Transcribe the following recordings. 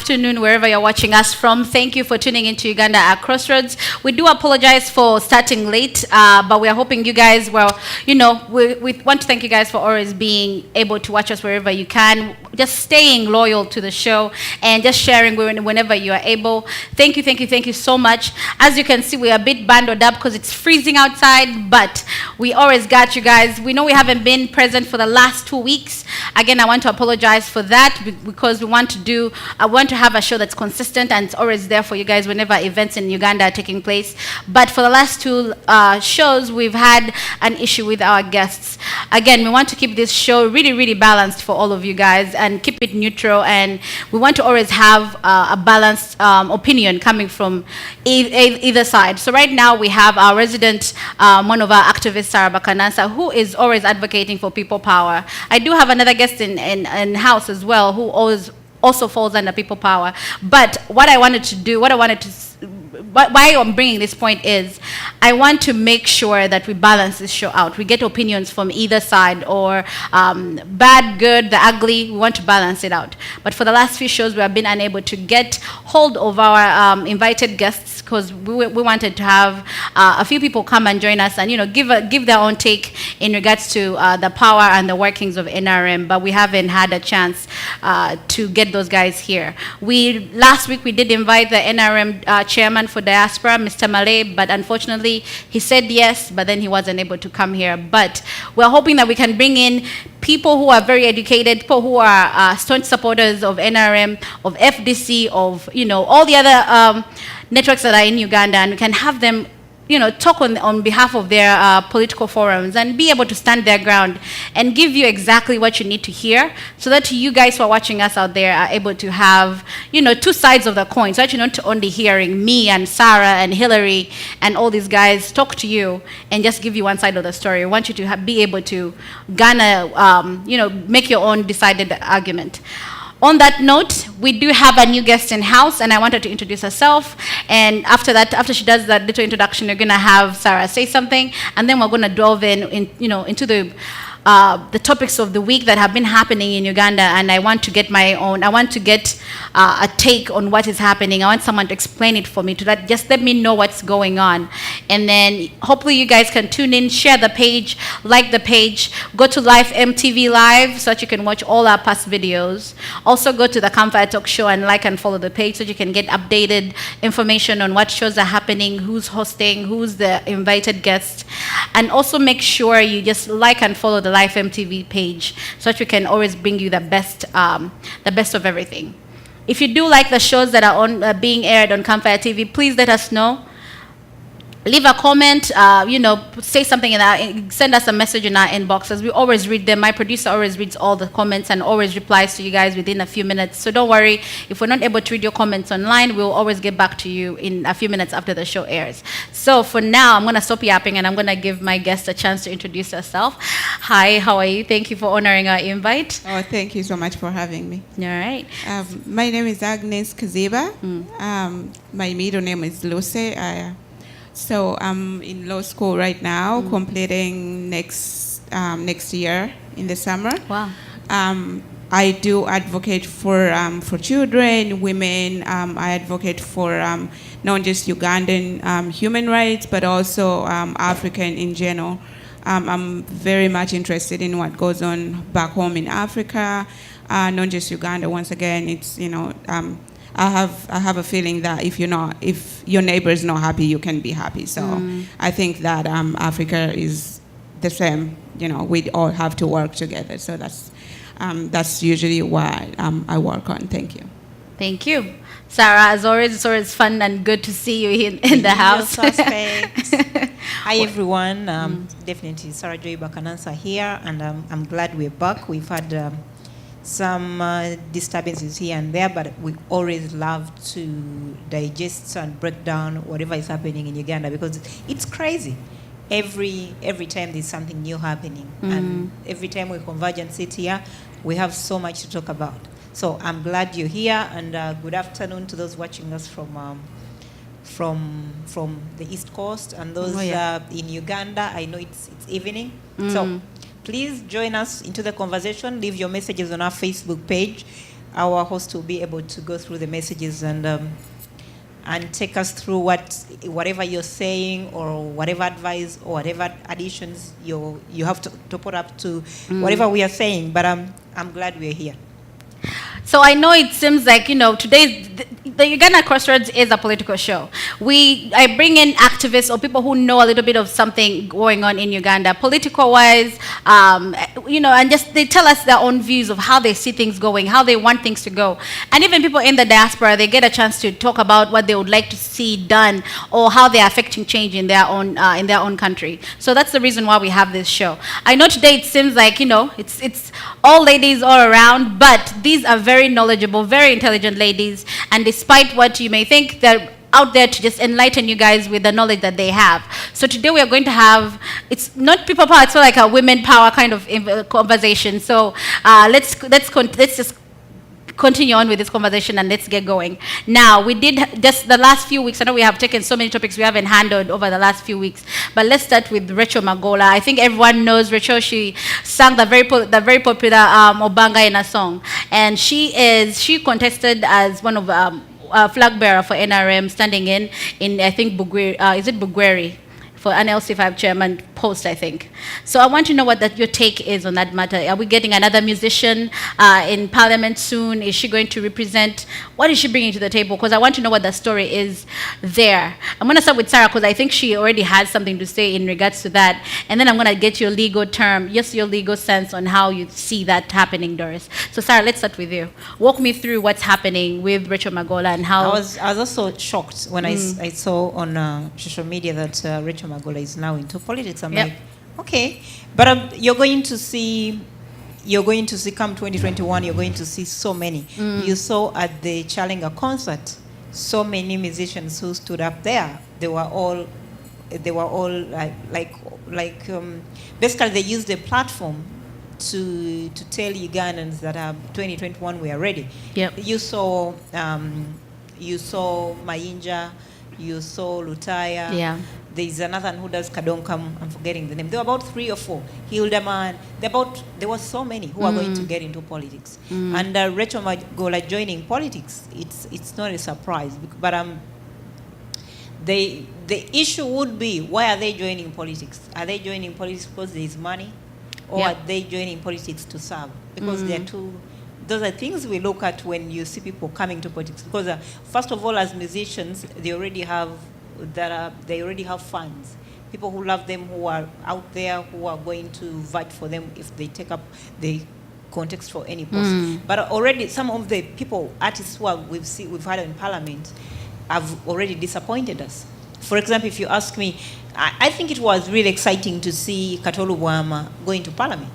afternoon, wherever you're watching us from. Thank you for tuning into Uganda Crossroads. We do apologize for starting late, but we are hoping you guys, we want to thank you guys for always being able to watch us wherever you can, just staying loyal to the show and just sharing whenever you are able. Thank you so much. As you can see, we are a bit bundled up because it's freezing outside, but we always got you guys. We know we haven't been present for the last 2 weeks. Again, I want to apologize for that because I want to have a show that's consistent and it's always there for you guys whenever events in Uganda are taking place. But for the last 2 shows, we've had an issue with our guests. Again, we want to keep this show really, really balanced for all of you guys and keep it neutral, and we want to always have a balanced opinion coming from either side. So right now we have our resident, one of our activists, Sarah Bakanansa, who is always advocating for people power. I do have another guest in house as well who also falls under people power. But why I'm bringing this point is I want to make sure that we balance this show out. We get opinions from either side, or bad, good, the ugly. We want to balance it out. But for the last few shows, we have been unable to get hold of our invited guests because we wanted to have a few people come and join us and give their own take in regards to the power and the workings of NRM. But we haven't had a chance to get those guys here. Last week we did invite the NRM chairman for diaspora, Mr. Malay, but unfortunately he said yes, but then he wasn't able to come here. But we're hoping that we can bring in people who are very educated, people who are staunch supporters of NRM, of FDC, of all the other networks that are in Uganda, and we can have them talk on behalf of their political forums and be able to stand their ground and give you exactly what you need to hear, so that you guys who are watching us out there are able to have, 2 sides of the coin, so that you're not only hearing me and Sarah and Hillary and all these guys talk to you and just give you one side of the story. I want you to be able to garner, make your own decided argument. On that note, we do have a new guest in house, and I want her to introduce herself. And after she does that little introduction, we're going to have Sarah say something, and then we're going to delve into the topics of the week that have been happening in Uganda. And I want to get a take on what is happening. I want someone to explain it for me, just let me know what's going on. And then hopefully you guys can tune in, share the page, like the page, go to Live MTV Live so that you can watch all our past videos. Also go to the Campfire Talk Show and like and follow the page so you can get updated information on what shows are happening, who's hosting, who's the invited guest. And also make sure you just like and follow the Live MTV page so that we can always bring you the best of everything. If you do like the shows that are being aired on Campfire TV, please let us know. Leave a comment, say something send us a message in our inboxes. We always read them. My producer always reads all the comments and always replies to you guys within a few minutes. So don't worry, if we're not able to read your comments online, we'll always get back to you in a few minutes after the show airs. So for now, I'm going to stop yapping and I'm going to give my guest a chance to introduce herself. Hi, how are you? Thank you for honoring our invite. Oh, thank you so much for having me. All right. My name is Agnes Kaziba. My middle name is Lucy. So I'm in law school right now, completing next year in the summer. Wow. I do advocate for children, women. I advocate for not just Ugandan human rights, but also African in general. I'm very much interested in what goes on back home in Africa, not just Uganda. Once again, it's I have a feeling that if your neighbor is not happy, you can be happy. So I think that Africa is the same. We all have to work together. So that's usually what I work on. Thank you. Thank you. Sarah, as always, it's always fun and good to see you in the house. Hi, everyone. Definitely Sarah Joy Bakanansa here, and I'm glad we're back. We've had some disturbances here and there, but we always love to digest and break down whatever is happening in Uganda, because it's crazy. Every time there's something new happening, and every time we converge and sit here, we have so much to talk about. So I'm glad you're here, and good afternoon to those watching us from the East Coast, and those in Uganda. I know it's evening, so please join us into the conversation. Leave your messages on our Facebook page. our host will be able to go through the messages and take us through whatever you're saying, or whatever advice or whatever additions you have to put up to whatever we are saying. But I'm glad we're here. So I know it seems like, today's the Uganda Crossroads is a political show. I bring in activists or people who know a little bit of something going on in Uganda, political-wise, and just they tell us their own views of how they see things going, how they want things to go. And even people in the diaspora, they get a chance to talk about what they would like to see done or how they're affecting change in their own country. So that's the reason why we have this show. I know today it seems like, it's all ladies all around, but these are very knowledgeable, very intelligent ladies, and despite what you may think, they're out there to just enlighten you guys with the knowledge that they have. So today we are going to have, it's not people power, it's more like a women power kind of conversation. So let's just continue on with this conversation and let's get going. Now, we did just the last few weeks, I know we have taken so many topics we haven't handled over the last few weeks, but let's start with Rachel Magola. I think everyone knows Rachel. She sang the very popular Obanga in a song, and she contested as one of flag bearer for NRM, standing in I think Bugweri, is it Bugweri? For an LC5 chairman post, I think. So I want to know what your take is on that matter. Are we getting another musician in parliament soon? Is she going to represent? What is she bringing to the table? Because I want to know what the story is there. I'm going to start with Sarah because I think she already has something to say in regards to that. And then I'm going to get your legal term, your legal sense on how you see that happening, Doris. So Sarah, let's start with you. Walk me through what's happening with Rachel Magola and how... I was also shocked when I saw on social media that Rachel Magola is now into politics. I'm like, okay, but you're going to see come 2021. You're going to see so many. You saw at the Challenger concert so many musicians who stood up there. They were all like basically they used the platform to tell Ugandans that 2021 we are ready. Yep. You saw Mayinja, you saw Lutaya. Yeah. There's another one who does Kadonkam, I'm forgetting the name. There were about 3 or 4. Hildeman, there were so many who are going to get into politics. And Rachel Magola joining politics, it's not a surprise. But the issue would be, why are they joining politics? Are they joining politics because there is money? Or are they joining politics to serve? Because those are things we look at when you see people coming to politics. Because first of all, as musicians, they already have funds. People who love them, who are out there, who are going to vote for them if they take up the context for any post. But already some of the artists who we've had in parliament have already disappointed us. For example, if you ask me, I think it was really exciting to see Katolu Bwama going to parliament.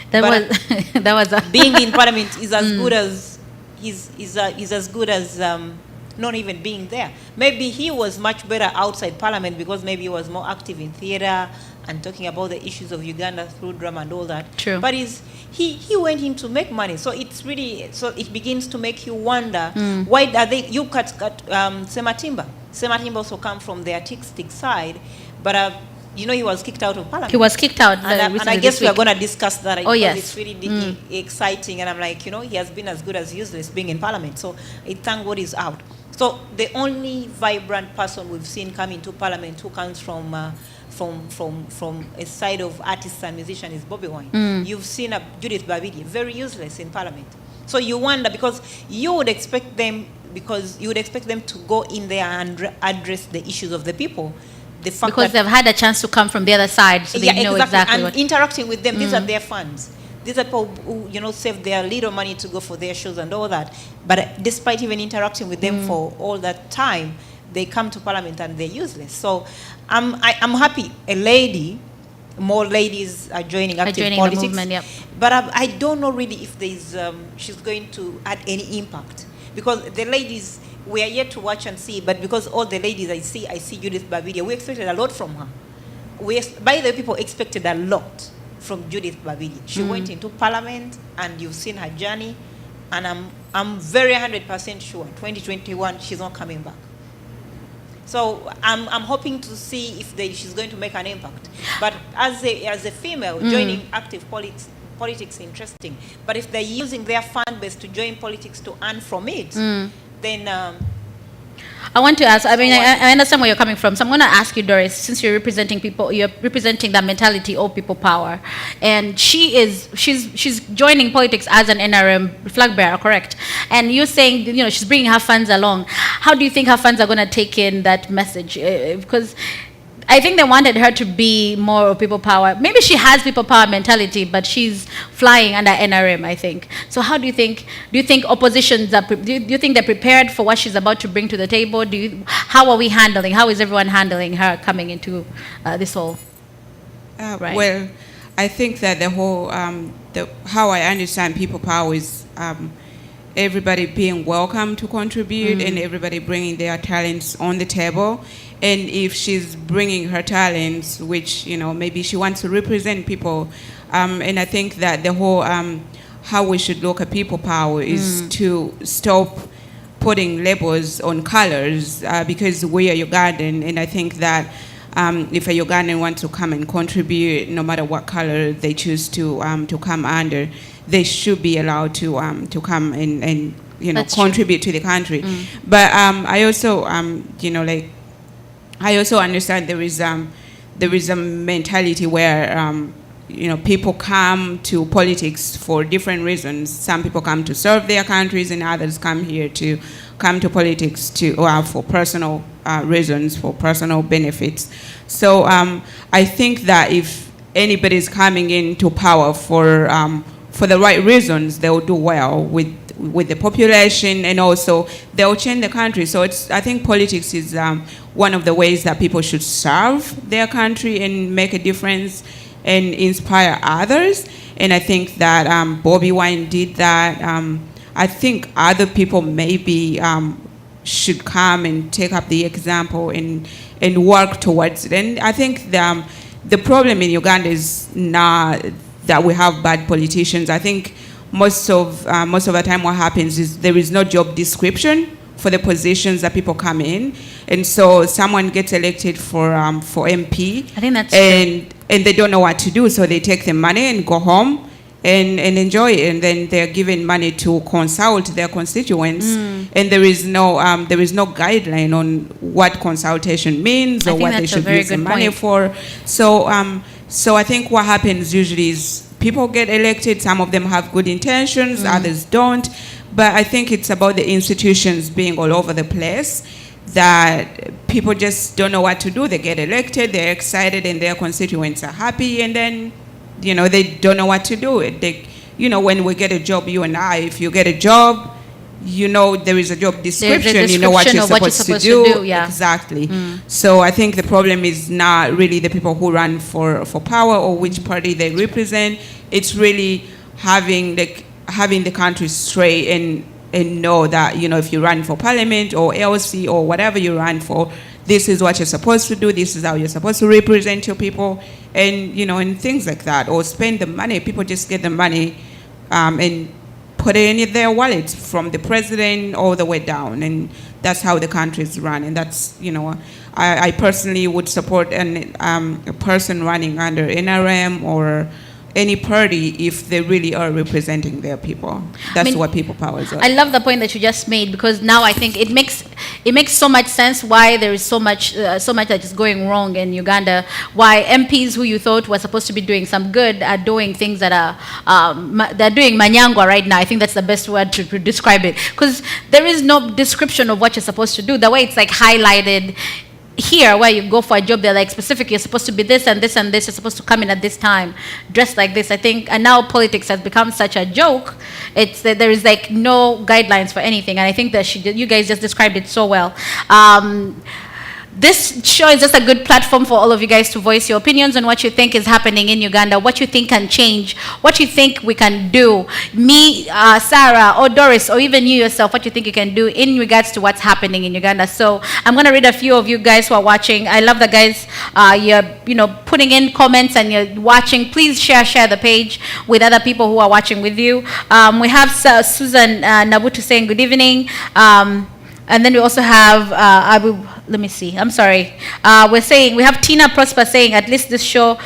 That was being in parliament is as good as is as good as not even being there. Maybe he was much better outside parliament because maybe he was more active in theater and talking about the issues of Uganda through drama and all that. True. But he went in to make money. So it begins to make you wonder, why are they, you cut Sematimba. Sematimba also come from the artistic side, but he was kicked out of parliament. He was kicked out. And I guess we are going to discuss that. Oh, yes. It's really exciting. And I'm like, he has been as good as useless being in parliament. So thank God he's out. So the only vibrant person we've seen come into parliament who comes from a side of artists and musicians is Bobby Wine. You've seen Judith Babidi, very useless in parliament. So you wonder, because you would expect them to go in there and address the issues of the people. Because they've had a chance to come from the other side, so they know exactly and what... interacting with them, these are their funds. These are people who, save their little money to go for their shows and all that. But despite even interacting with them for all that time, they come to parliament and they're useless. So I'm happy more ladies are joining active politics. The movement, yep. But I don't know really if she's going to add any impact. Because the ladies, we are yet to watch and see, but because all the ladies I see Judith Babidi, we expected a lot from her. By the way, people expected a lot from Judith Babidi. She went into parliament, and you've seen her journey, and I'm very 100% sure 2021 she's not coming back. So I'm hoping to see if she's going to make an impact. But as a female joining active politics interesting. But if they're using their fan base to join politics to earn from it, then I want to ask, I mean, I understand where you're coming from. So I'm going to ask you, Doris, since you're representing people, you're representing that mentality of people power. And she's joining politics as an NRM flag bearer, correct? And you're saying, you know, she's bringing her fans along. How do you think her fans are going to take in that message? Because I think they wanted her to be more of people power. Maybe she has people power mentality, but she's flying under NRM, I think. So how do you think oppositions are, do you think they're prepared for what she's about to bring to the table? How are we handling, how is everyone handling her coming into this whole, right? Well, I think that the whole, how I understand people power is everybody being welcome to contribute and everybody bringing their talents on the table. And if she's bringing her talents, which, you know, maybe she wants to represent people, and I think that the whole, how we should look at people power is to stop putting labels on colors, because we are Ugandan, and I think that if a Ugandan wants to come and contribute, no matter what color they choose to come under, they should be allowed to come and you know, contribute to the country. But I also, you know, like, I also understand there is a mentality where you know, people come to politics for different reasons. Some people come to serve their countries, and others come to politics for personal reasons, for personal benefits. So I think that if anybody's coming into power for the right reasons, they will do well with the population, and also they'll change the country. So I think politics is one of the ways that people should serve their country and make a difference and inspire others. And I think that Bobby Wine did that. I think other people maybe should come and take up the example and work towards it. And I think the problem in Uganda is not that we have bad politicians. I think most of the time what happens is there is no job description for the positions that people come in, and so someone gets elected for MP. I think that's true. And they don't know what to do, so they take the money and go home and enjoy it, and then they're given money to consult their constituents, and there is no guideline on what consultation means or what they should use the money for. So I think what happens usually is people get elected, some of them have good intentions, others don't, but I think it's about the institutions being all over the place, that people just don't know what to do. They get elected, they're excited, and their constituents are happy, and then, you know, they don't know what to do. You know, when we get a job, you and I, if you get a job, you know there is a job description, you know what you're supposed to do. Yeah. Exactly. So I think the problem is not really the people who run for power or which party they represent. It's really having the country straight and know that, you know, if you run for parliament or LC or whatever you run for, this is what you're supposed to do, this is how you're supposed to represent your people, and, you know, and things like that. Or spend the money. People just get the money and put it in their wallets, from the president all the way down, and that's how the country is run. And that's, you know, I personally would support a person running under NRM or any party if they really are representing their people. That's what people power is. I love the point that you just made, because now I think it makes so much sense why there is so much that is going wrong in Uganda. Why MPs who you thought were supposed to be doing some good are doing things that are they're doing manyangwa right now. I think that's the best word to describe it, because there is no description of what you're supposed to do. The way it's like highlighted here, where you go for a job, they're like specific, you're supposed to be this and this and this, you're supposed to come in at this time, dressed like this. I think, and now politics has become such a joke. It's that there is like no guidelines for anything, and I think that you guys just described it so well. This show is just a good platform for all of you guys to voice your opinions on what you think is happening in Uganda, what you think can change, what you think we can do. Me, Sarah, or Doris, or even you yourself, what you think you can do in regards to what's happening in Uganda. So I'm going to read a few of you guys who are watching. I love the guys, you're putting in comments and you're watching. Please share the page with other people who are watching with you. We have Susan Nabutu saying good evening. And then we also have, let me see, I'm sorry. We have Tina Prosper saying, at least this show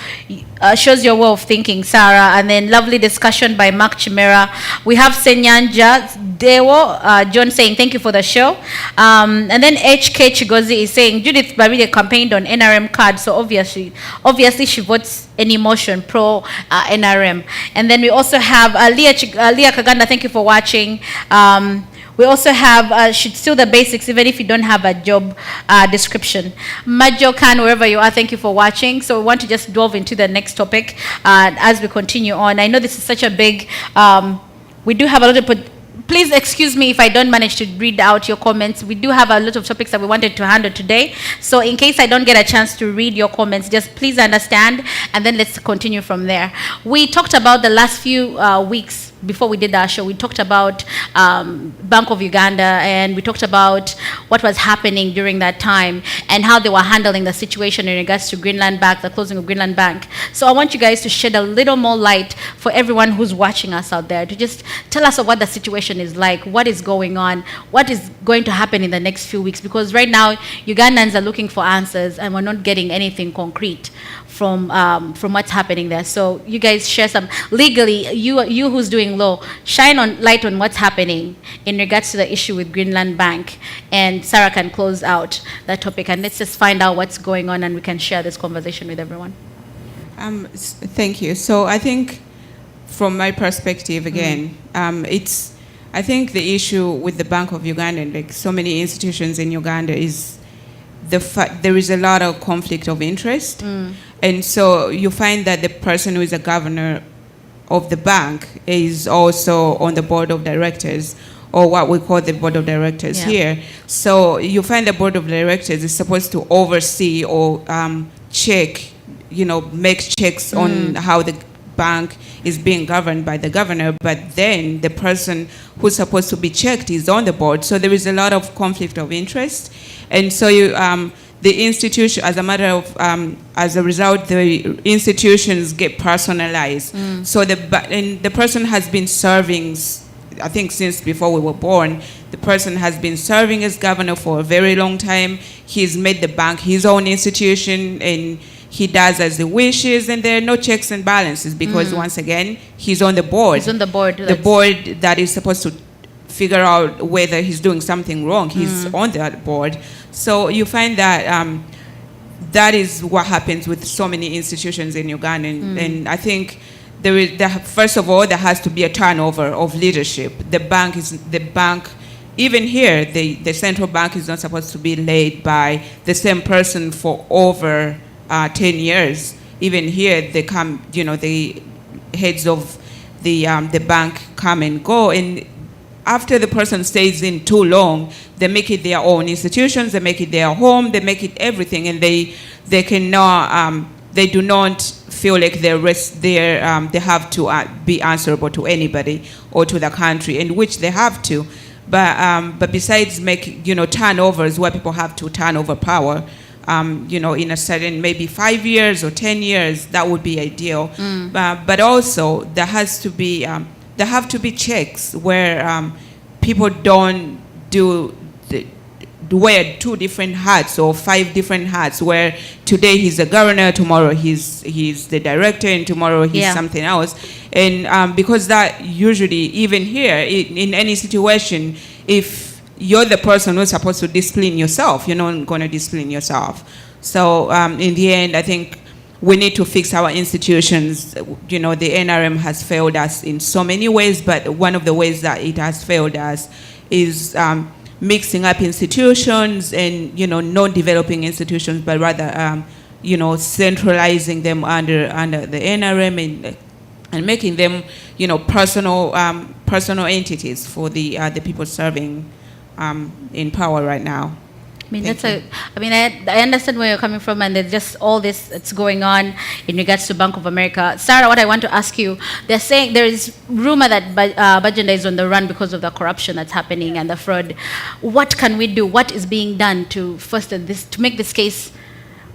shows your way of thinking, Sarah. And then lovely discussion by Mark Chimera. We have Senyanja Dewo, John saying thank you for the show. And then HK Chigozi is saying Judith Baride campaigned on NRM card, so obviously she votes any motion pro NRM. And then we also have Leah Kaganda, thank you for watching. We also have should still the basics even if you don't have a job description. Majo Khan, wherever you are, thank you for watching. So we want to just delve into the next topic as we continue on. I know this is such a big, we do have a lot of, please excuse me if I don't manage to read out your comments. We do have a lot of topics that we wanted to handle today. So in case I don't get a chance to read your comments, just please understand, and then let's continue from there. We talked about the last few weeks before we did our show. We talked about Bank of Uganda, and we talked about what was happening during that time and how they were handling the situation in regards to Greenland Bank, the closing of Greenland Bank. So I want you guys to shed a little more light for everyone who's watching us out there, to just tell us what the situation is like, what is going on, what is going to happen in the next few weeks, because right now Ugandans are looking for answers and we're not getting anything concrete from what's happening there. So you guys share some, legally, you who's doing law, shine on light on what's happening in regards to the issue with Greenland Bank, and Sarah can close out that topic, and let's just find out what's going on and we can share this conversation with everyone. Thank you. So I think from my perspective, again, I think the issue with the Bank of Uganda and like so many institutions in Uganda is the fact there is a lot of conflict of interest. And so you find that the person who is a governor of the bank is also on the board of directors, or what we call the board of directors here. So you find the board of directors is supposed to oversee or check, make checks on how the bank is being governed by the governor, but then the person who's supposed to be checked is on the board. So there is a lot of conflict of interest. And so the institution, as a result, the institutions get personalized. So the person has been serving, I think since before we were born, the person has been serving as governor for a very long time. He's made the bank his own institution, and he does as he wishes, and there are no checks and balances because once again, he's on the board. He's on the board. The board that is supposed to figure out whether he's doing something wrong, he's on that board. So you find that that is what happens with so many institutions in Uganda. And I think first of all, there has to be a turnover of leadership. The bank, even here, the central bank is not supposed to be led by the same person for over 10 years. Even here, the heads of the bank come and go, and after the person stays in too long, they make it their own institutions, they make it their home, they make it everything, and they cannot, they do not feel like they have to be answerable to anybody or to the country, in which they have to. But besides making turnovers where people have to turn over power, in a certain maybe 5 years or 10 years, that would be ideal. But also there have to be checks where people don't wear 2 different hats or 5 different hats, where today he's a governor, tomorrow he's the director, and tomorrow he's something else. And because that usually, even here, in any situation, if you're the person who's supposed to discipline yourself, you're not going to discipline yourself. So in the end, I think we need to fix our institutions. The NRM has failed us in so many ways, but one of the ways that it has failed us is mixing up institutions and, not developing institutions, but rather, centralizing them under the NRM and making them, personal entities for the people serving in power right now. I understand where you're coming from, and there's just all this that's going on in regards to Bank of America. Sarah, what I want to ask you, they're saying there is rumor that Bajenda is on the run because of the corruption that's happening and the fraud. What can we do? What is being done to make this case?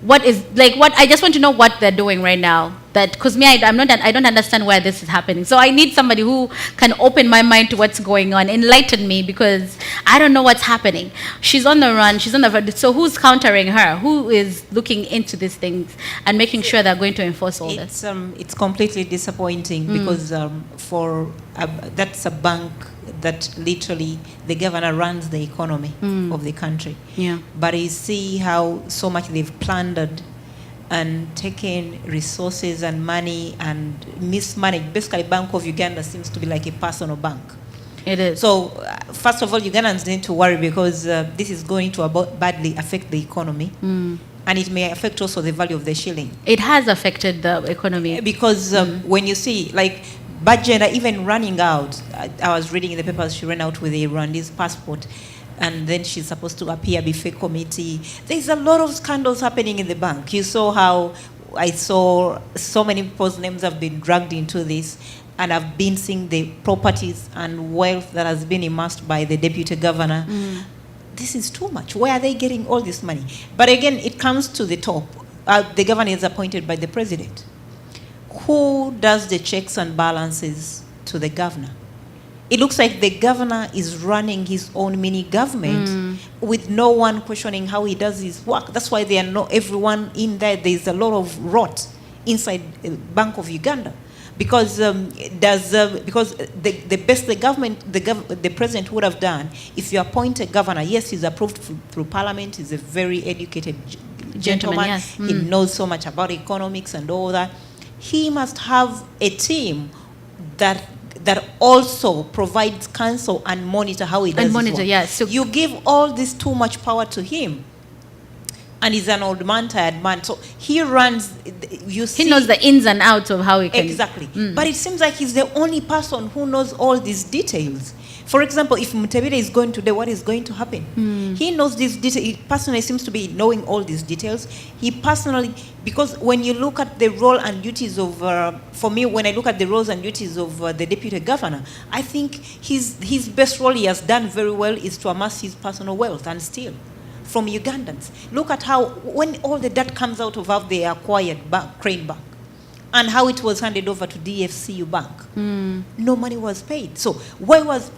I just want to know what they're doing right now that, because me, I don't understand why this is happening. So I need somebody who can open my mind to what's going on, enlighten me, because I don't know what's happening. She's on the run, so who's countering her? Who is looking into these things and making sure they're going to enforce all this? It's completely disappointing because that's a bank that literally the governor runs the economy of the country. Yeah. But you see how so much they've plundered and taken resources and money and mismanaged. Basically, Bank of Uganda seems to be like a personal bank. It is. So, first of all, Ugandans need to worry because this is going to badly affect the economy. And it may affect also the value of the shilling. It has affected the economy. Because when you see, like, Bajenda even running out, I was reading in the papers, she ran out with a Rwandese passport, and then she's supposed to appear before committee. There's a lot of scandals happening in the bank. You saw how I saw so many people's names have been dragged into this, and I've been seeing the properties and wealth that has been amassed by the deputy governor. This is too much. Where are they getting all this money? But again, it comes to the top. The governor is appointed by the president. Who does the checks and balances to the governor? It looks like the governor is running his own mini government with no one questioning how he does his work. That's why there are not everyone in there. There's a lot of rot inside Bank of Uganda. Because because the best the president would have done, if you appoint a governor, yes, he's approved through parliament, he's a very educated gentleman, yes. He knows so much about economics and all that. He must have a team that also provides counsel and monitor how he does his work. Yes. So you give all this too much power to him. And he's an old man, tired man. So he runs, you see. He knows the ins and outs of how he can. Exactly. But it seems like he's the only person who knows all these details. For example, if Mutebile is going today, what is going to happen? He knows these details. He personally seems to be knowing all these details. He personally, because when you look at the role and duties of, for me, when I look at the roles and duties of the deputy governor, I think his best role he has done very well is to amass his personal wealth and steal from Ugandans. Look at how, when all the debt comes out of how they acquired Crane Bank and how it was handed over to DFCU Bank, no money was paid. So why was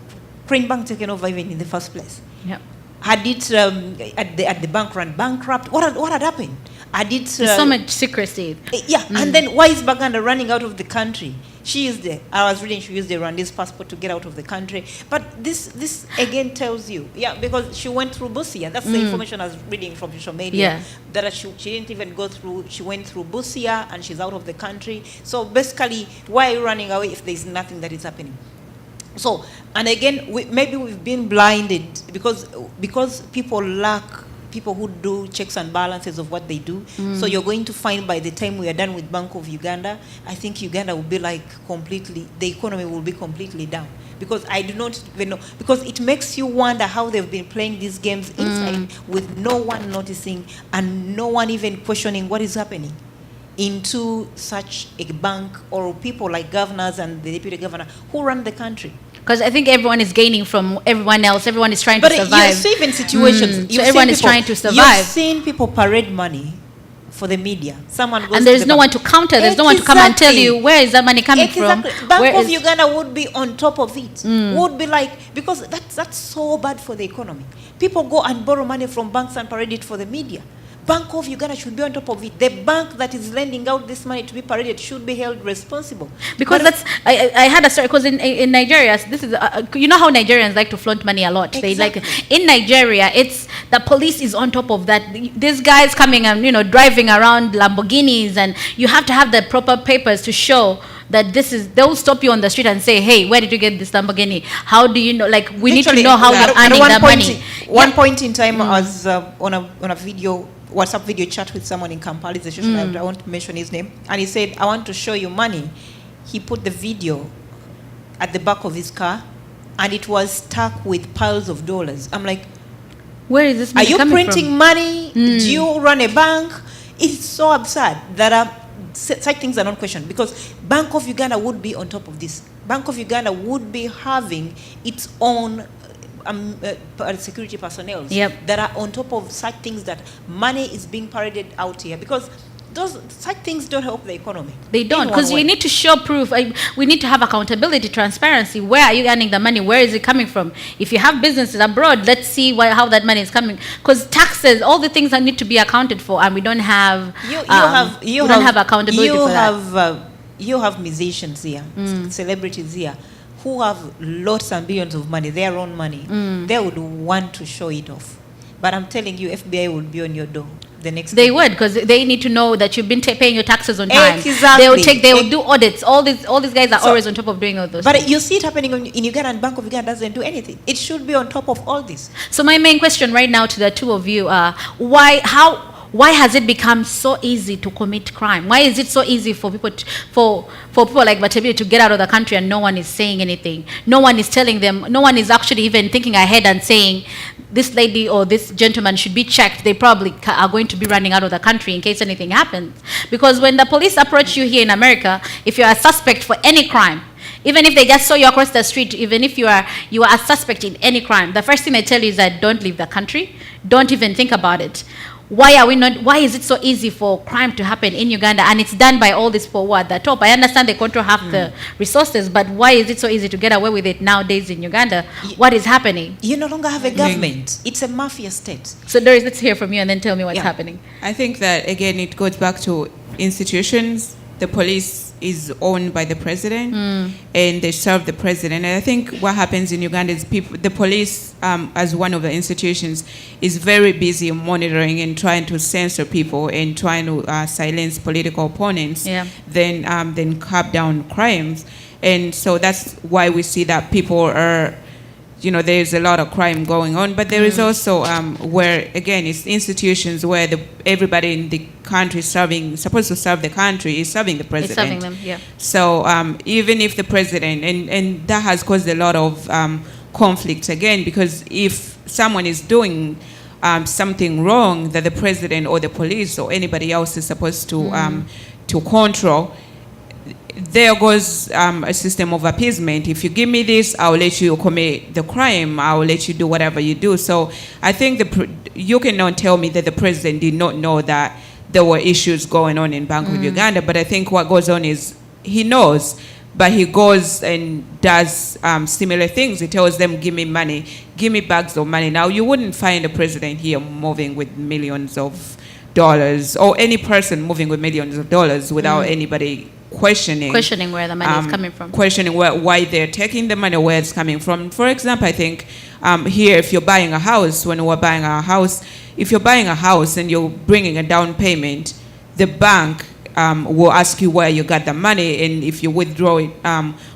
Crane Bank taken over even in the first place? Yep. Had it, at the bank run bankrupt, what had happened? Had it... There's so much secrecy. Yeah, and then why is Baganda running out of the country? She used I was reading she used the Rwandese passport to get out of the country. But this again tells you, because she went through Busia. That's the information I was reading from social media. Yeah. That she didn't even go through, she went through Busia and she's out of the country. So basically, why are you running away if there's nothing that is happening? So, and again, maybe we've been blinded because people lack people who do checks and balances of what they do. So you're going to find by the time we are done with Bank of Uganda, I think Uganda will be like completely, the economy will be completely down. Because I do not even know, because it makes you wonder how they've been playing these games inside with no one noticing and no one even questioning what is happening into such a bank or people like governors and the deputy governor who run the country. Because I think everyone is gaining from everyone else. Everyone is trying to survive. But you see in situations, so everyone is trying to survive. You've seen people parade money for the media. Someone goes and there's to no one to counter. There's no one to come and tell you where is that money coming from. Bank of Uganda would be on top of it. Would be like, because that's so bad for the economy. People go and borrow money from banks and parade it for the media. Bank of Uganda should be on top of it. The bank that is lending out this money to be paraded should be held responsible. Because I had a story, because in Nigeria, this is, you know how Nigerians like to flaunt money a lot. Exactly. They like, in Nigeria, it's, the police is on top of that. These guys coming and, driving around Lamborghinis, and you have to have the proper papers to show that this is, they'll stop you on the street and say, hey, where did you get this Lamborghini? How do you know, like, we need to know how you're earning that money. One point in time, I was on a video, WhatsApp video chat with someone in Kampala, I won't mention his name, and he said, I want to show you money. He put the video at the back of his car, and it was stuck with piles of dollars. I'm like, where is this money coming from? Are you printing money? Do you run a bank? It's so absurd that such things are not questioned, because Bank of Uganda would be on top of this. Bank of Uganda would be having its own security personnel that are on top of such things, that money is being paraded out here. Because such things don't help the economy. They don't, in one because we way. need to show proof. We need to have accountability, transparency. Where are you earning the money? Where is it coming from? If you have businesses abroad, let's see how that money is coming. Because taxes, all the things that need to be accounted for, and we don't have. You don't have accountability for that. You have musicians here, celebrities here, who have lots and billions of money, their own money. They would want to show it off. But I'm telling you, FBI will be on your door the next They day. would, because they need to know that you've been paying your taxes on time. Exactly. They will do audits. All these guys are always on top of doing all those But things. you see it happening in Uganda, and Bank of Uganda doesn't do anything. It should be on top of all this. So my main question right now to the two of you are, why has it become so easy to commit crime? Why is it so easy for people for people like Batebile to get out of the country and no one is saying anything? No one is telling them. No one is actually even thinking ahead and saying, this lady or this gentleman should be checked. They probably are going to be running out of the country in case anything happens. Because when the police approach you here in America, if you're a suspect for any crime, even if they just saw you across the street, even if you are a suspect in any crime, the first thing they tell you is that don't leave the country. Don't even think about it. Why is it so easy for crime to happen in Uganda, and it's done by all these people who are at the top? I understand they control half the resources, but why is it so easy to get away with it nowadays in Uganda? What is happening? You no longer have a government. It's a mafia state. So Doris, let's hear from you and then tell me what's happening. I think that, again, it goes back to institutions. The police is owned by the president, and they serve the president. And I think what happens in Uganda is the police, as one of the institutions, is very busy monitoring and trying to censor people and trying to silence political opponents, then cap down crimes. And so that's why we see that people are, there's a lot of crime going on, but there is also where, again, it's institutions where everybody in the country supposed to serve the country is serving the president. It's serving them, yeah. So even if the president, and that has caused a lot of conflict, again, because if someone is doing something wrong that the president or the police or anybody else is supposed to control, there goes a system of appeasement. If you give me this, I'll let you commit the crime. I'll let you do whatever you do. So I think you cannot tell me that the president did not know that there were issues going on in Bank of Uganda. But I think what goes on is he knows, but he goes and does similar things. He tells them, give me money, give me bags of money. Now, you wouldn't find a president here moving with millions of dollars, or any person moving with millions of dollars without anybody questioning where the money is coming from, questioning why they're taking the money, where it's coming from. For example, I think here, if you're buying a house, when we're buying our house, if you're buying a house and you're bringing a down payment, the bank will ask you where you got the money, and if you withdraw it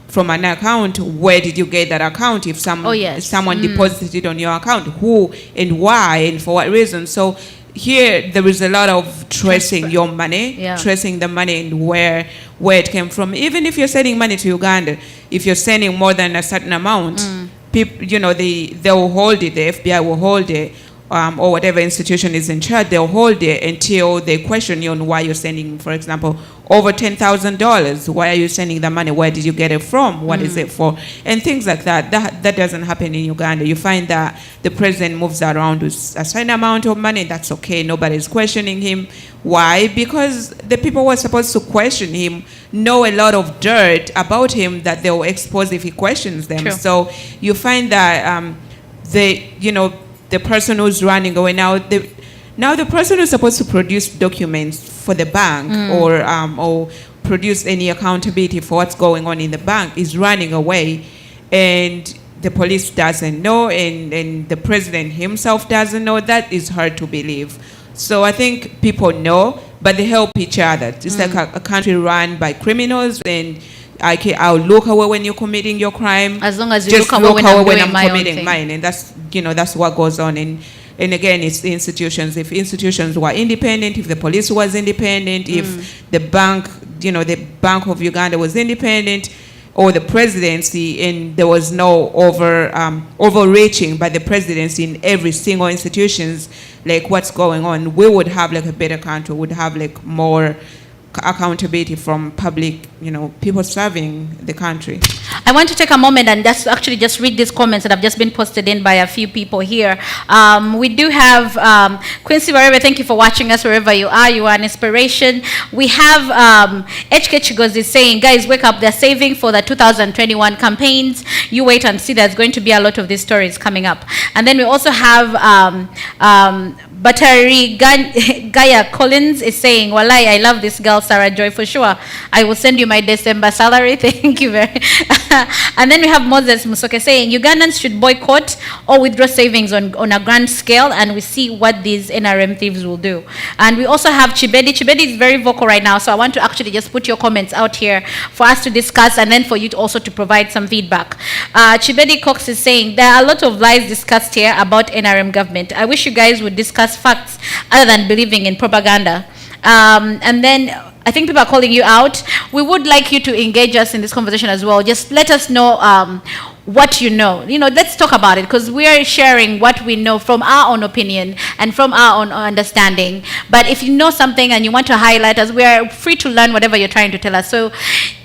from an account, where did you get that account? If someone deposited it on your account, who and why and for what reason? So here, there is a lot of tracing your money, tracing the money and where it came from. Even if you're sending money to Uganda, if you're sending more than a certain amount, people, they will hold it. The FBI will hold it, or whatever institution is in charge, they'll hold it until they question you on why you're sending, for example, over $10,000. Why are you sending the money? Where did you get it from? What is it for? And things like that. That doesn't happen in Uganda. You find that the president moves around with a certain amount of money. That's okay. Nobody's questioning him. Why? Because the people who are supposed to question him know a lot of dirt about him that they'll expose if he questions them. True. So you find that the person who's running away now, the person who's supposed to produce documents for the bank or produce any accountability for what's going on in the bank is running away, and the police doesn't know, and the president himself doesn't know. That is hard to believe. So I think people know, but they help each other. It's like a country run by criminals, and I'll look away when you're committing your crime. As long as you just look away when I'm doing committing mine, and that's what goes on. And again, it's the institutions. If institutions were independent, if the police was independent, if the bank, the Bank of Uganda was independent, or the presidency, and there was no overreaching by the presidency in every single institutions, like what's going on, we would have like a better country. We would have like more accountability from public, people serving the country. I want to take a moment and just read these comments that have just been posted in by a few people here. We do have Quincy Warebe, thank you for watching us wherever you are. You are an inspiration. We have HK Chigozi saying, guys, wake up. They're saving for the 2021 campaigns. You wait and see. There's going to be a lot of these stories coming up. And then we also have Batari Gaya Collins is saying, Walai, I love this girl, Sarah Joy, for sure. I will send you my December salary. Thank you very And then we have Moses Musoke saying, Ugandans should boycott or withdraw savings on a grand scale, and we see what these NRM thieves will do. And we also have Chibedi. Chibedi is very vocal right now, so I want to actually just put your comments out here for us to discuss, and then for you to also to provide some feedback. Chibedi Cox is saying, there are a lot of lies discussed here about NRM government. I wish you guys would discuss facts other than believing in propaganda. And then I think people are calling you out. We would like you to engage us in this conversation as well. Just let us know what you know. Let's talk about it, because we are sharing what we know from our own opinion and from our own understanding. But if you know something and you want to highlight us, we are free to learn whatever you're trying to tell us. So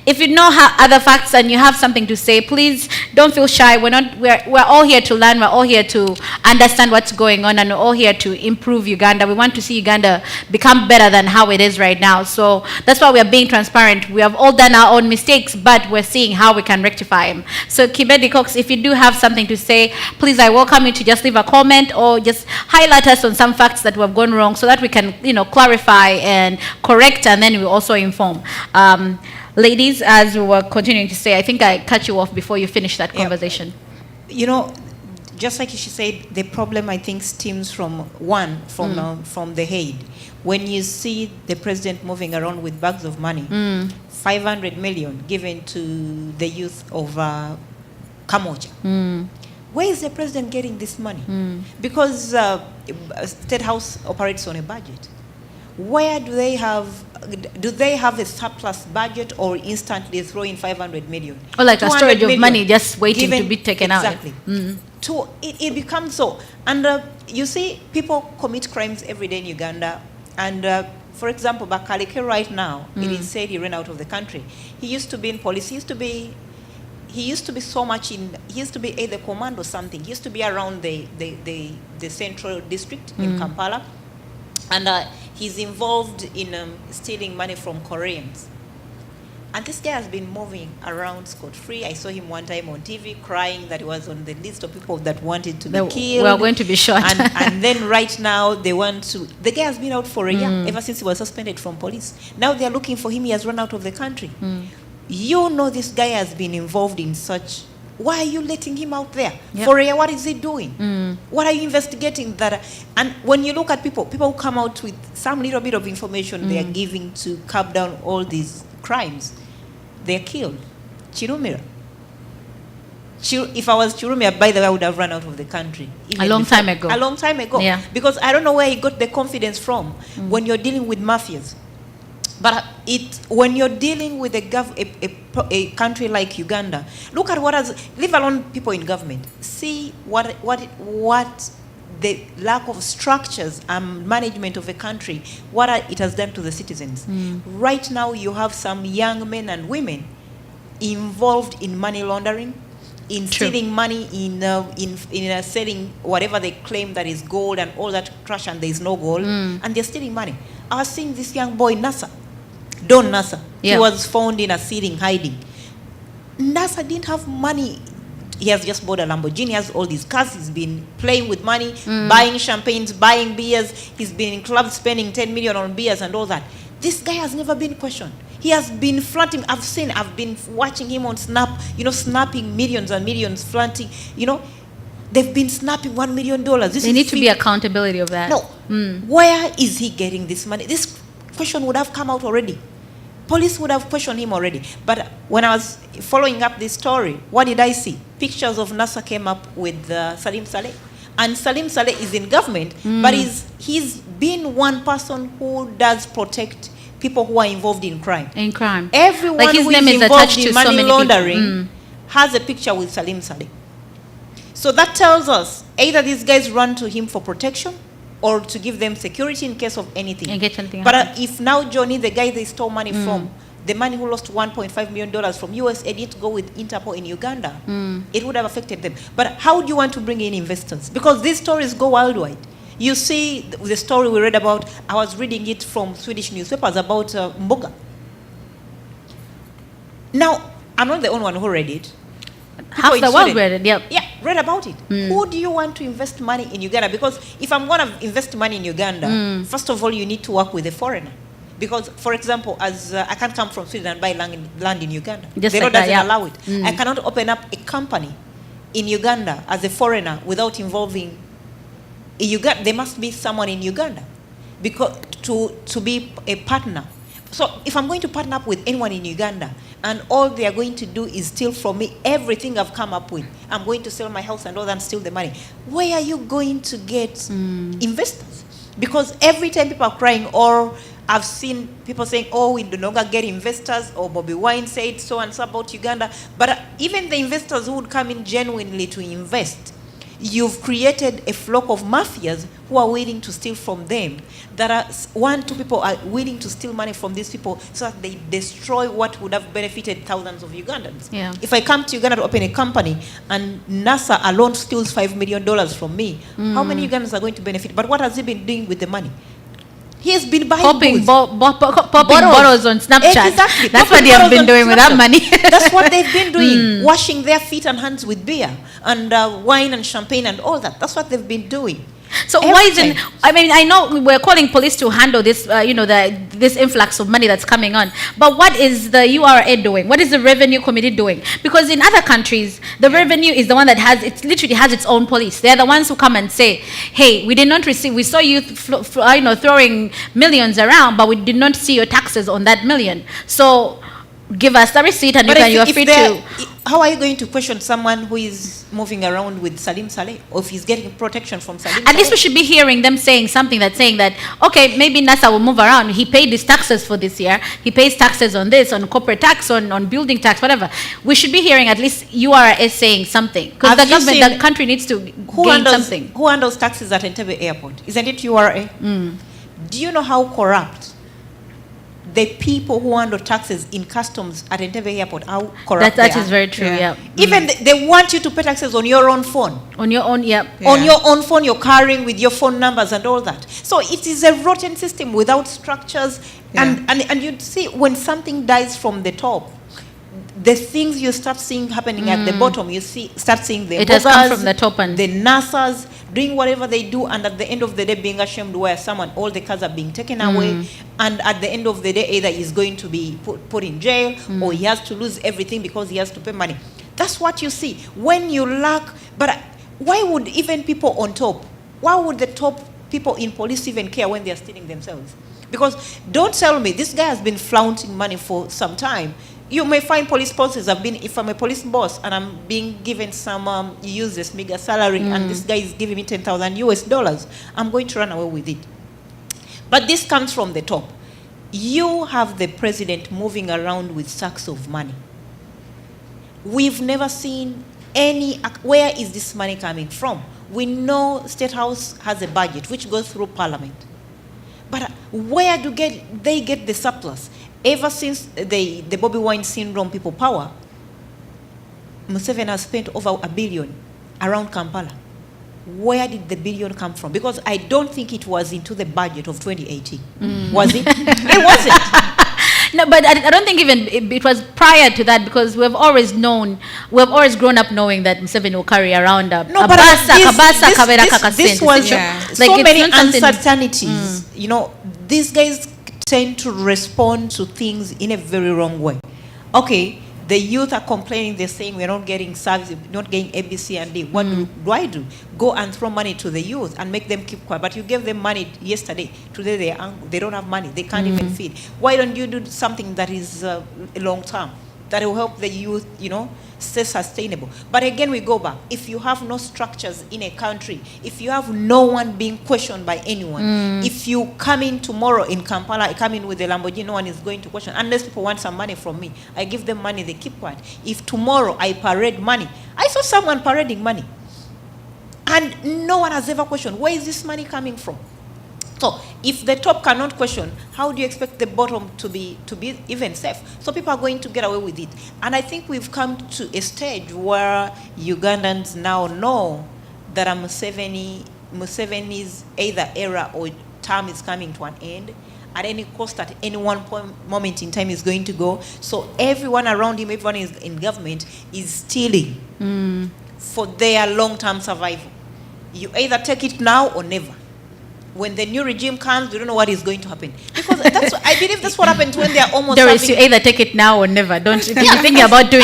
if you know other facts and you have something to say, please don't feel shy. We're all here to learn. We're all here to understand what's going on, and we're all here to improve Uganda. We want to see Uganda become better than how it is right now. So that's why we are being transparent. We have all done our own mistakes, but we're seeing how we can rectify them. So Kibedi Cox, if you do have something to say, please, I welcome you to just leave a comment or just highlight us on some facts that have gone wrong, so that we can, clarify and correct, and then we also inform. Ladies, as we were continuing to say, I think I cut you off before you finished that conversation. Just like she said, the problem, I think, stems from the head. When you see the president moving around with bags of money, 500 million given to the youth of Kamoja. Where is the president getting this money? Because State House operates on a budget. Where do they have a surplus budget, or instantly throw in 500 million? Or like a storage of money just waiting to be taken out. Exactly. It becomes so. And you see, people commit crimes every day in Uganda. And for example, Bakaleke right now, it is said he ran out of the country. He used to be in police. He used to be so much he used to be either command or something. He used to be around the central district in Kampala. And he's involved in stealing money from Koreans. And this guy has been moving around scot-free. I saw him one time on TV crying that he was on the list of people that wanted to be killed. We're going to be shot. And then right now they want to... The guy has been out for a year, ever since he was suspended from police. Now they're looking for him. He has run out of the country. This guy has been involved in such... Why are you letting him out there? Yep. For a year, what is he doing? What are you investigating? And when you look at people who come out with some little bit of information they are giving to curb down all these crimes, they're killed. Chirumira. If I was Chirumira, by the way, I would have run out of the country. A long time ago. A long time ago. Yeah. Because I don't know where he got the confidence from when you're dealing with mafias. But when you're dealing with a country like Uganda, look at leave alone people in government. See what the lack of structures and management of a country, what it has done to the citizens. Right now, you have some young men and women involved in money laundering, in stealing money, in selling whatever they claim that is gold and all that trash, and there is no gold, and they're stealing money. I was seeing this young boy, Don Nasa. Yeah. He was found in a ceiling hiding. Nasa didn't have money. He has just bought a Lamborghini, he has all these cars, he's been playing with money, buying champagnes, buying beers, he's been in clubs spending 10 million on beers and all that. This guy has never been questioned. He has been flaunting. I've been watching him on Snap, snapping millions and millions, flaunting, they've been snapping $1 million. There needs to be accountability of that. No. Where is he getting this money? This question would have come out already. Police would have questioned him already. But when I was following up this story, what did I see? Pictures of NASA came up with Salim Saleh. And Salim Saleh is in government, but he's been one person who does protect people who are involved in crime. Everyone like his who name is is involved in to money so laundering has a picture with Salim Saleh. So that tells us either these guys run to him for protection, or to give them security in case of anything. In case anything But happens. if now Johnny, the guy they stole money from, the man who lost $1.5 million from USA didn't go with Interpol in Uganda, it would have affected them. But how do you want to bring in investors? Because these stories go worldwide. You see the story we read about, I was reading it from Swedish newspapers about Mboga. Now, I'm not the only one who read it. Half People the in world Sweden, read it, yep. Yeah, read about it. Who do you want to invest money in Uganda? Because if I'm going to invest money in Uganda, first of all, you need to work with a foreigner. Because, for example, as I can't come from Sweden and buy land in Uganda. Just The law like that, doesn't yeah. allow it. I cannot open up a company in Uganda as a foreigner without involving a Uganda. There must be someone in Uganda because to be a partner. So if I'm going to partner up with anyone in Uganda and all they are going to do is steal from me everything I've come up with, I'm going to sell my house and all that and steal the money, where are you going to get investors? Because every time people are crying, or I've seen people saying, oh, we no longer get investors, or Bobby Wine said so and so about Uganda. But even the investors who would come in genuinely to invest, you've created a flock of mafias who are willing to steal from them. There are 1-2 people are willing to steal money from these people so that they destroy what would have benefited thousands of Ugandans. Yeah. If I come to Uganda to open a company and NASA alone steals $5 million from me, how many Ugandans are going to benefit? But what has he been doing with the money? He has been buying Popping goods. bottles on Snapchat. Exactly. That's Popping what they have bottles been on doing with that Snapchat. money. That's what they've been doing. Washing their feet and hands with beer and wine and champagne and all that. That's what they've been doing. So why isn't, I mean, I know we're calling police to handle this, this influx of money that's coming on, but what is the URA doing? What is the revenue committee doing? Because in other countries, the revenue is the one that it literally has its own police. They're the ones who come and say, hey, we did not receive, we saw you, throwing millions around, but we did not see your taxes on that million. So give us the receipt and you're free to. How are you going to question someone who is moving around with Salim Saleh, or if he's getting protection from Salim At least we should be hearing them saying something that's saying that, okay, maybe NASA will move around. He paid his taxes for this year. He pays taxes on this, on corporate tax, on building tax, whatever. We should be hearing at least URA saying something. Because the government, the country needs to gain something. Who handles taxes at Entebbe Airport? Isn't it URA? Do you know how corrupt the people who handle taxes in customs at Entebbe Airport, how corrupt That they is are? very true, yeah. Even they want you to pay taxes on your own phone. On your own, yeah. On your own phone, you're carrying with your phone numbers and all that. So it is a rotten system without structures. And you'd see when something dies from the top, the things you start seeing happening at the bottom, start seeing the It has come from the top the NASAs doing whatever they do, and at the end of the day being ashamed where all the cars are being taken away, and at the end of the day either he's going to be put in jail or he has to lose everything because he has to pay money. That's what you see. When you lack, but why would even people on top, why would the top people in police even care when they're stealing themselves? Because don't tell me, this guy has been flaunting money for some time. You may find police bosses have been, if I'm a police boss and I'm being given some useless mega salary and this guy is giving me $10,000, I'm going to run away with it. But this comes from the top. You have the president moving around with sacks of money. We've never seen where is this money coming from? We know State House has a budget which goes through Parliament. But where do they get the surplus? Ever since the Bobby Wine syndrome people power, Museveni has spent over $1 billion around Kampala. Where did the billion come from? Because I don't think it was into the budget of 2018. Was it? It wasn't. No, but I don't think even it was prior to that, because we've always grown up knowing that Museveni will carry around this was so many uncertainties. Mm. These guys tend to respond to things in a very wrong way. Okay, the youth are complaining, they're saying we're not getting service, we're not getting A, B, C, and D. What do I do? Go and throw money to the youth and make them keep quiet. But you gave them money yesterday, today they don't have money, they can't even feed. Why don't you do something that is long term, that will help the youth, stay sustainable? But again, we go back. If you have no structures in a country, if you have no one being questioned by anyone, if you come in tomorrow in Kampala, I come in with a Lamborghini, no one is going to question. Unless people want some money from me, I give them money, they keep quiet. If tomorrow I parade money, I saw someone parading money. And no one has ever questioned, where is this money coming from? So if the top cannot question, how do you expect the bottom to be even safe? So people are going to get away with it. And I think we've come to a stage where Ugandans now know that Museveni's either era or term is coming to an end. At any cost, at any one moment in time is going to go. So everyone around him, everyone is in government, is stealing for their long-term survival. You either take it now or never. When the new regime comes, we don't know what is going to happen. Because I believe that's what happens when they are almost Doris, you either take it now or never. Don't you? If you're thinking about doing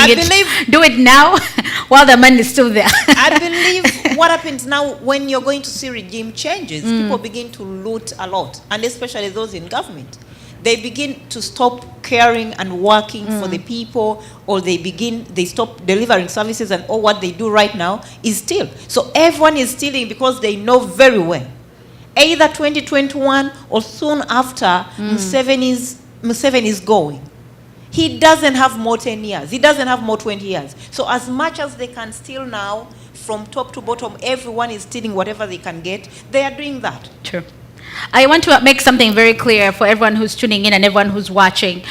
do it now while the money is still there. I believe what happens now when you're going to see regime changes, people begin to loot a lot, and especially those in government. They begin to stop caring and working for the people, or they stop delivering services, and all what they do right now is steal. So everyone is stealing because they know very well, either 2021 or soon after, Museveni is going. He doesn't have more 10 years. He doesn't have more 20 years. So as much as they can steal now, from top to bottom, everyone is stealing whatever they can get. They are doing that. True. I want to make something very clear for everyone who's tuning in and everyone who's watching.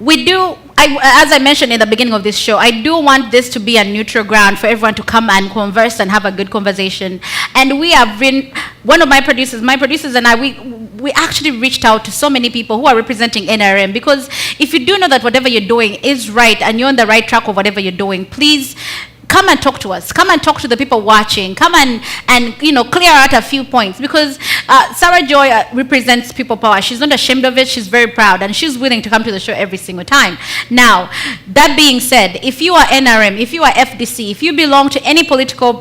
As I mentioned in the beginning of this show, I do want this to be a neutral ground for everyone to come and converse and have a good conversation. And we have been, one of my producers and I, we actually reached out to so many people who are representing NRM, because if you do know that whatever you're doing is right and you're on the right track of whatever you're doing, please come and talk to us. Come and talk to the people watching. Come and clear out a few points, because Sarah Joy represents people power. She's not ashamed of it. She's very proud, and she's willing to come to the show every single time. Now, that being said, if you are NRM, if you are FDC, if you belong to any political